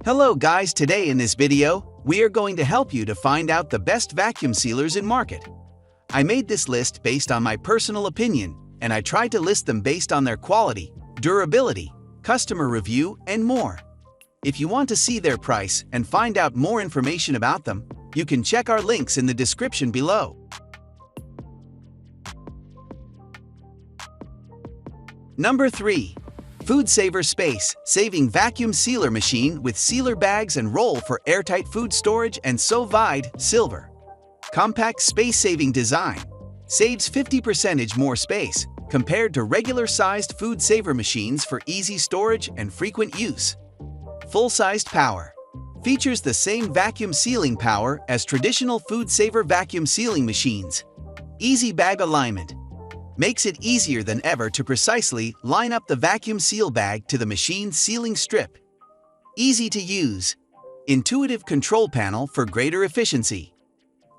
Hello guys, today in this video, we are going to help you to find out the best vacuum sealers in market. I made this list based on my personal opinion, and I tried to list them based on their quality, durability, customer review, and more. If you want to see their price and find out more information about them, you can check our links in the description below. Number 3. FoodSaver Space-Saving Vacuum Sealer Machine with Sealer Bags and Roll for Airtight Food Storage and sous vide, Silver. Compact space-saving design. Saves 50% more space compared to regular-sized FoodSaver machines for easy storage and frequent use. Full-sized power. Features the same vacuum sealing power as traditional FoodSaver vacuum sealing machines. Easy bag alignment. Makes it easier than ever to precisely line up the vacuum seal bag to the machine's sealing strip. Easy to use. Intuitive control panel for greater efficiency.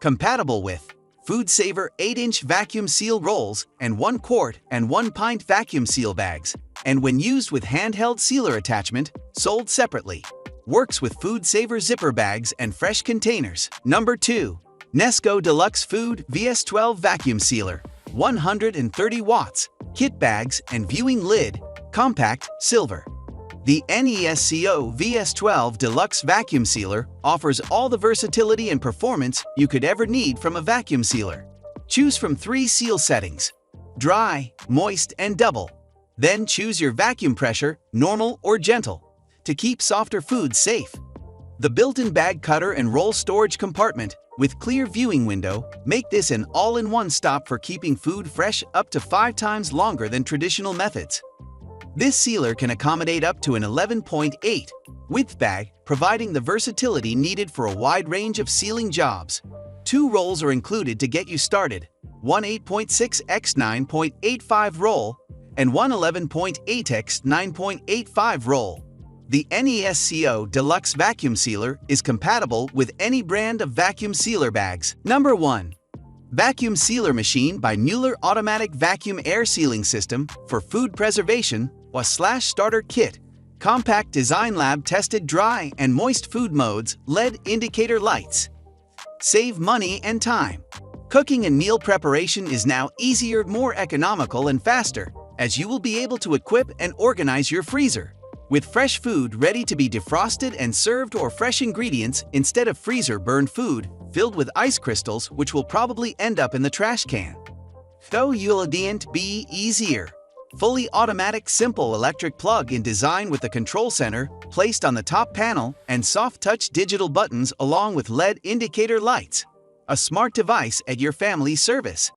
Compatible with FoodSaver 8-inch vacuum seal rolls and 1 quart and 1 pint vacuum seal bags, and when used with handheld sealer attachment, sold separately. Works with FoodSaver zipper bags and fresh containers. Number 2. Nesco Deluxe Food VS12 Vacuum Sealer. 130 watts, kit bags and viewing lid, compact, silver. The Nesco VS12 Deluxe Vacuum Sealer offers all the versatility and performance you could ever need from a vacuum sealer. Choose from 3 seal settings: dry, moist, and double. Then choose your vacuum pressure, normal or gentle, to keep softer foods safe. The built-in bag cutter and roll storage compartment with clear viewing window make this an all-in-one stop for keeping food fresh up to 5 times longer than traditional methods. This sealer can accommodate up to an 11.8 width bag, providing the versatility needed for a wide range of sealing jobs. 2 rolls are included to get you started: one 8.6 x 9.85 roll and one 11.8 x 9.85 roll. The Nesco Deluxe Vacuum Sealer is compatible with any brand of vacuum sealer bags. Number 1. Vacuum Sealer Machine by Mueller Automatic Vacuum Air Sealing System for Food Preservation /Starter Kit. Compact design, lab-tested dry and moist food modes, LED indicator lights. Save money and time. Cooking and meal preparation is now easier, more economical, and faster, as you will be able to equip and organize your freezer with fresh food ready to be defrosted and served, or fresh ingredients instead of freezer-burned food filled with ice crystals which will probably end up in the trash can. So you'll be easier. Fully automatic simple electric plug-in design with the control center placed on the top panel and soft-touch digital buttons along with LED indicator lights. A smart device at your family's service.